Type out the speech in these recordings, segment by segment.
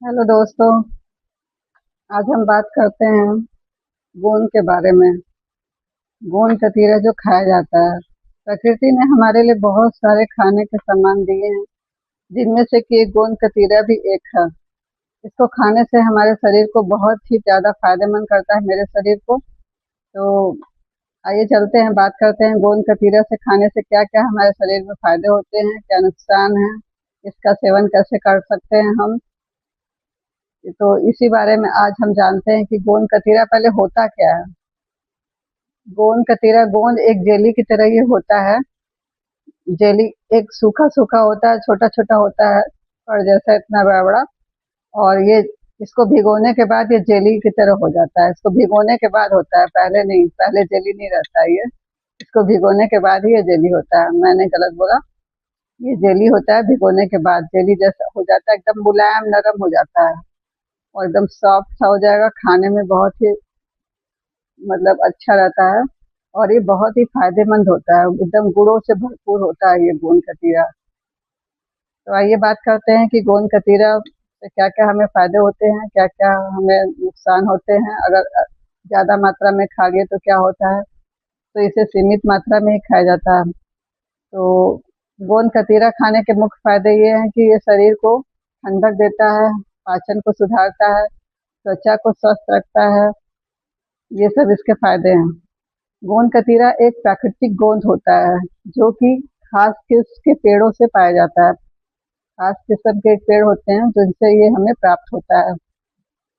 Hello दोस्तों। आज हम बात करते हैं गोंद के बारे में। गोंद कतीरा जो खाया जाता है, प्रकृति ने हमारे लिए बहुत सारे खाने के सामान दिए हैं, जिनमें से कि एक गोंद कतीरा भी एक है। इसको खाने से हमारे शरीर को बहुत ही ज़्यादा फायदेमंद करता है, मेरे शरीर को। तो आइए चलते हैं, बात करते हैं गोंद कतीरा से खाने से क्या क्या हमारे शरीर में फायदे होते हैं, क्या नुकसान है, इसका सेवन कैसे कर सकते हैं हम। तो इसी बारे में आज हम जानते हैं कि गोंद कतीरा पहले होता क्या है। गोंद कतीरा, गोंद एक जेली की तरह ये होता है। जेली एक सूखा सूखा होता है, छोटा छोटा होता है और जैसा इतना बड़ा बड़ा। और ये इसको भिगोने के बाद ये जेली की तरह हो जाता है। इसको भिगोने के बाद होता है, पहले नहीं, पहले जेली नहीं रहता है ये। इसको भिगोने के बाद ही ये जेली होता है, मैंने गलत बोला। ये जेली होता है भिगोने के बाद, जेली जैसा हो जाता है, एकदम मुलायम नरम हो जाता है और एकदम सॉफ्ट सा हो जाएगा। खाने में बहुत ही मतलब अच्छा रहता है और ये बहुत ही फायदेमंद होता है, एकदम गुणों से भरपूर होता है ये गोंद कतीरा। तो आइए बात करते हैं कि गोंद कतीरा से क्या क्या हमें फायदे होते हैं, क्या क्या हमें नुकसान होते हैं। अगर ज्यादा मात्रा में खा लिए तो क्या होता है। तो इसे सीमित मात्रा में ही खाया जाता है। तो गोंद कतीरा खाने के मुख्य फायदे ये हैं कि ये शरीर को ठंडक देता है, पाचन को सुधारता है, त्वचा को स्वस्थ रखता है। ये सब इसके फायदे हैं। गोंद कतीरा एक प्राकृतिक गोंद होता है, जो कि खास किस्म के पेड़ों से पाया जाता है। खास किस्म के पेड़ होते हैं जिनसे ये हमें प्राप्त होता है।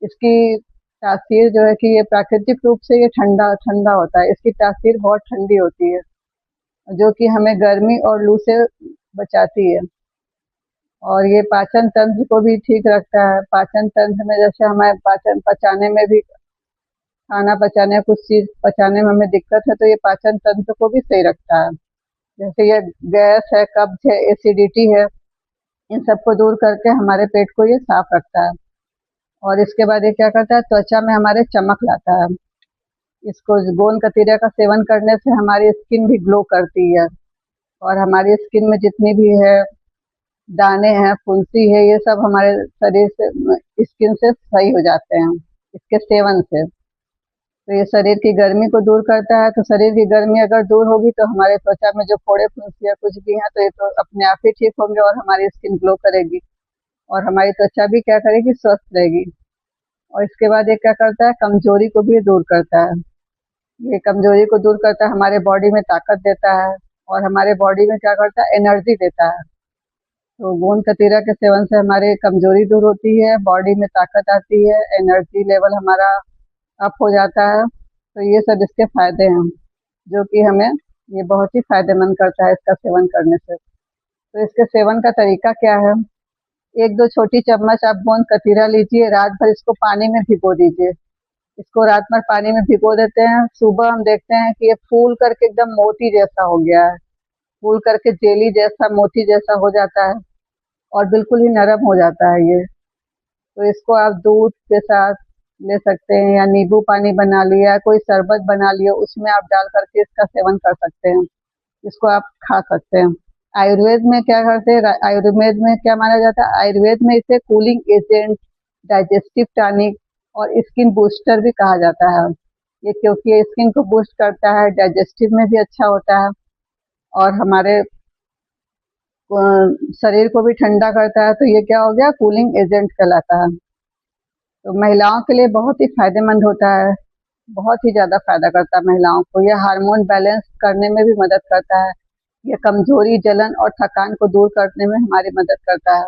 इसकी तासीर जो है कि ये प्राकृतिक रूप से ये ठंडा ठंडा होता है। इसकी तासीर बहुत ठंडी होती है, जो कि हमें गर्मी और लू से बचाती है। और ये पाचन तंत्र को भी ठीक रखता है। पाचन तंत्र में जैसे हमारे पाचन पचाने में भी, खाना पचाने, कुछ चीज पचाने में हमें दिक्कत है, तो ये पाचन तंत्र को भी सही रखता है। जैसे ये गैस है, कब्ज है, एसिडिटी है, इन सबको दूर करके हमारे पेट को ये साफ रखता है। और इसके बाद ये क्या करता है, त्वचा में हमारे चमक लाता है। इसको गोंद कतीरा का सेवन करने से हमारी स्किन भी ग्लो करती है और हमारी स्किन में जितनी भी है दाने हैं, फुंसी है, ये सब हमारे शरीर से, स्किन से सही हो जाते हैं इसके सेवन से। तो ये शरीर की गर्मी को दूर करता है। तो शरीर की गर्मी अगर दूर होगी तो हमारे त्वचा में जो फोड़े फुंसियाँ कुछ भी हैं, तो ये तो अपने आप ही ठीक होंगे और हमारी स्किन ग्लो करेगी और हमारी त्वचा भी क्या करेगी, स्वस्थ रहेगी। और इसके बाद ये क्या करता है, कमजोरी को भी दूर करता है। ये कमजोरी को दूर करता है, हमारे बॉडी में ताकत देता है और हमारे बॉडी में क्या करता है, एनर्जी देता है। तो गोंद कतीरा के सेवन से हमारी कमजोरी दूर होती है, बॉडी में ताकत आती है, एनर्जी लेवल हमारा अप हो जाता है। तो ये सब इसके फायदे हैं, जो कि हमें ये बहुत ही फायदेमंद करता है इसका सेवन करने से। तो इसके सेवन का तरीका क्या है, एक दो छोटी चम्मच आप गोंद कतीरा लीजिए, रात भर इसको पानी में भिगो दीजिए। इसको रात भर पानी में भिगो देते हैं, सुबह हम देखते हैं कि ये फूल करके एकदम मोती जैसा हो गया है, फूल करके जेली जैसा, मोती जैसा हो जाता है और बिल्कुल ही नरम हो जाता है ये। तो इसको आप दूध के साथ ले सकते हैं या नींबू पानी बना लिया, कोई शरबत बना लिया, उसमें आप डाल करके इसका सेवन कर सकते हैं। इसको आप खा सकते हैं। आयुर्वेद में क्या करते हैं, आयुर्वेद में क्या माना जाता है, आयुर्वेद में इसे कूलिंग एजेंट, डाइजेस्टिव टॉनिक और स्किन बूस्टर भी कहा जाता है। ये क्योंकि ये स्किन को बूस्ट करता है, डाइजेस्टिव में भी अच्छा होता है और हमारे शरीर को भी ठंडा करता है। तो ये क्या हो गया, कूलिंग एजेंट कहलाता है। तो महिलाओं के लिए बहुत ही फायदेमंद होता है, बहुत ही ज़्यादा फायदा करता है महिलाओं को। यह हार्मोन बैलेंस करने में भी मदद करता है। यह कमजोरी, जलन और थकान को दूर करने में हमारी मदद करता है।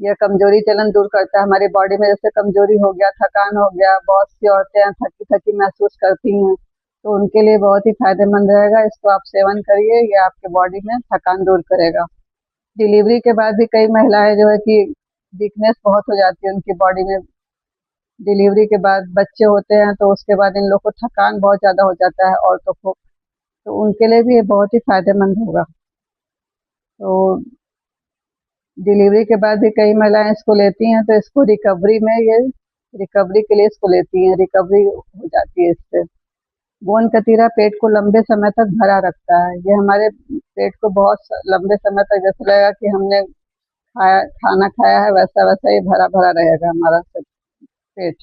यह कमजोरी, जलन दूर करता है हमारी बॉडी में, जैसे कमजोरी हो गया, थकान हो गया, बहुत सी औरतें थकी थकी महसूस करती हैं, तो उनके लिए बहुत ही फायदेमंद रहेगा। इसको आप सेवन करिए, ये आपके बॉडी में थकान दूर करेगा। डिलीवरी के बाद भी कई महिलाएं जो है कि वीकनेस बहुत हो जाती है उनकी बॉडी में। डिलीवरी के बाद बच्चे होते हैं तो उसके बाद इन लोग को थकान बहुत ज़्यादा हो जाता है औरतों को, तो उनके लिए भी ये बहुत ही फायदेमंद होगा। तो डिलीवरी के बाद भी कई महिलाएं इसको लेती हैं, तो इसको रिकवरी में, ये रिकवरी के लिए इसको लेती हैं, रिकवरी हो जाती है इससे। गोंद कतीरा पेट को लंबे समय तक भरा रखता है। ये हमारे पेट को बहुत लंबे समय तक, जैसे लगेगा कि हमने खाना खाया है वैसा वैसा ही भरा भरा रहेगा हमारा पेट।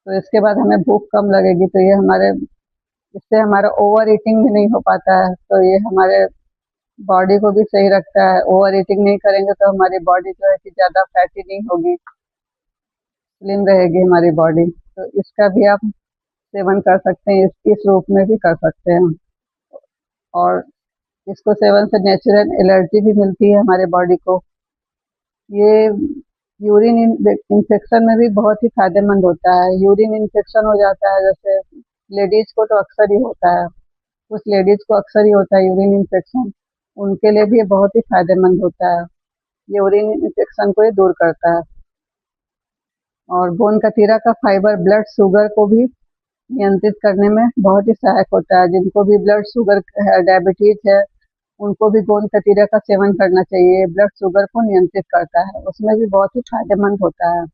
तो इसके बाद हमें भूख कम लगेगी, तो ये हमारे इससे हमारा ओवर ईटिंग भी नहीं हो पाता है, तो ये हमारे बॉडी को भी सही रखता है। ओवर ईटिंग नहीं करेंगे तो हमारी बॉडी जो है कि ज़्यादा फैटी नहीं होगी, स्लिम रहेगी हमारी बॉडी। तो इसका भी आप सेवन कर सकते हैं, इस रूप में भी कर सकते हैं। और इसको सेवन से नेचुरल एनर्जी भी मिलती है हमारे बॉडी को। ये यूरिन इन्फेक्शन में भी बहुत ही फायदेमंद होता है। यूरिन इन्फेक्शन हो जाता है, जैसे लेडीज को तो अक्सर ही होता है, कुछ लेडीज को अक्सर ही होता है यूरिन इन्फेक्शन, उनके लिए भी ये बहुत ही फायदेमंद होता है। यूरिन इन्फेक्शन को ये दूर करता है। और गोंद कतीरा का फाइबर ब्लड शुगर को भी नियंत्रित करने में बहुत ही सहायक होता है। जिनको भी ब्लड शुगर है, डायबिटीज है, उनको भी गोंद कतीरा का सेवन करना चाहिए। ब्लड शुगर को नियंत्रित करता है, उसमें भी बहुत ही फायदेमंद होता है।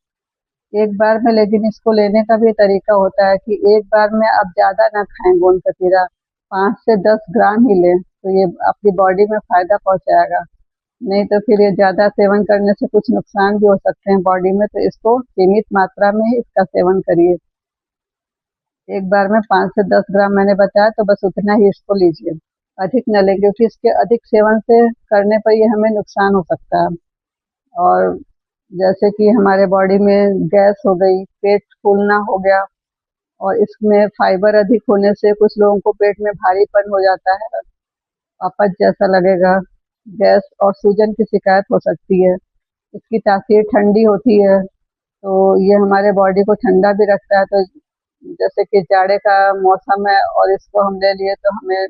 एक बार में, लेकिन इसको लेने का भी तरीका होता है कि एक बार में आप ज़्यादा ना खाएं गोंद कतीरा, 5 से 10 ग्राम ही लें, तो ये आपकी बॉडी में फ़ायदा पहुंचाएगा। नहीं तो फिर ये ज़्यादा सेवन करने से कुछ नुकसान भी हो सकते हैं बॉडी में, तो इसको सीमित मात्रा में ही इसका सेवन करिए। एक बार में 5 से 10 ग्राम मैंने बताया, तो बस उतना ही इसको लीजिए, अधिक न लें, क्योंकि इसके अधिक सेवन से करने पर ये हमें नुकसान हो सकता है। और जैसे कि हमारे बॉडी में गैस हो गई, पेट फूलना हो गया, और इसमें फाइबर अधिक होने से कुछ लोगों को पेट में भारीपन हो जाता है, अपच जैसा लगेगा, गैस और सूजन की शिकायत हो सकती है। इसकी तासीर ठंडी होती है, तो ये हमारे बॉडी को ठंडा भी रखता है। तो जैसे कि जाड़े का मौसम है और इसको हम ले लिए, तो हमें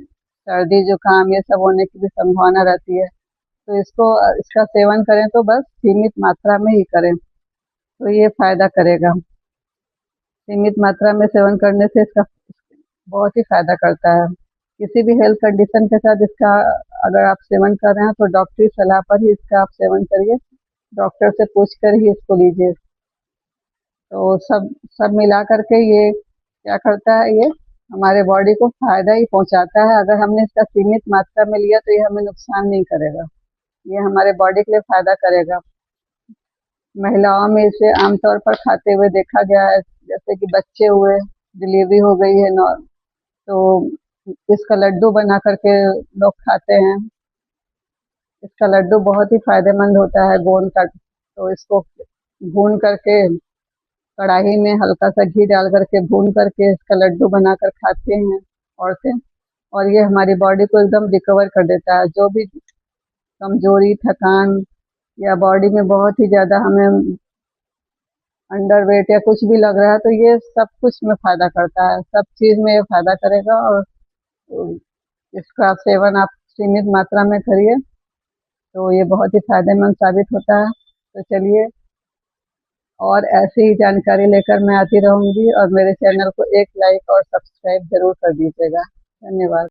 सर्दी जुकाम ये सब होने की भी संभावना रहती है। तो इसका सेवन करें तो बस सीमित मात्रा में ही करें, तो ये फायदा करेगा। सीमित मात्रा में सेवन करने से इसका बहुत ही फायदा करता है। किसी भी हेल्थ कंडीशन के साथ इसका अगर आप सेवन कर रहे हैं, तो डॉक्टरी सलाह पर ही इसका आप सेवन करिए, डॉक्टर से पूछ कर ही इसको लीजिए। तो सब सब मिला करके ये क्या करता है, ये हमारे बॉडी को फायदा ही पहुंचाता है। अगर हमने इसका सीमित मात्रा में लिया, तो ये हमें नुकसान नहीं करेगा, ये हमारे बॉडी के लिए फायदा करेगा। महिलाओं में इसे आमतौर पर खाते हुए देखा गया है, जैसे कि बच्चे हुए, डिलीवरी हो गई है तो इसका लड्डू बना करके लोग खाते हैं। इसका लड्डू बहुत ही फायदेमंद होता है गोंद का। तो इसको भून करके कढ़ाई में हल्का सा घी डाल करके भून करके इसका लड्डू बनाकर खाते हैं औरतें, और ये हमारी बॉडी को एकदम रिकवर कर देता है। जो भी कमजोरी, थकान, या बॉडी में बहुत ही ज़्यादा हमें अंडर वेट या कुछ भी लग रहा है, तो ये सब कुछ में फ़ायदा करता है, सब चीज़ में ये फ़ायदा करेगा। और इसका सेवन आप सीमित मात्रा में करिए, तो ये बहुत ही फायदेमंद साबित होता है। तो चलिए, और ऐसी ही जानकारी लेकर मैं आती रहूँगी, और मेरे चैनल को एक लाइक और सब्सक्राइब ज़रूर कर दीजिएगा। धन्यवाद।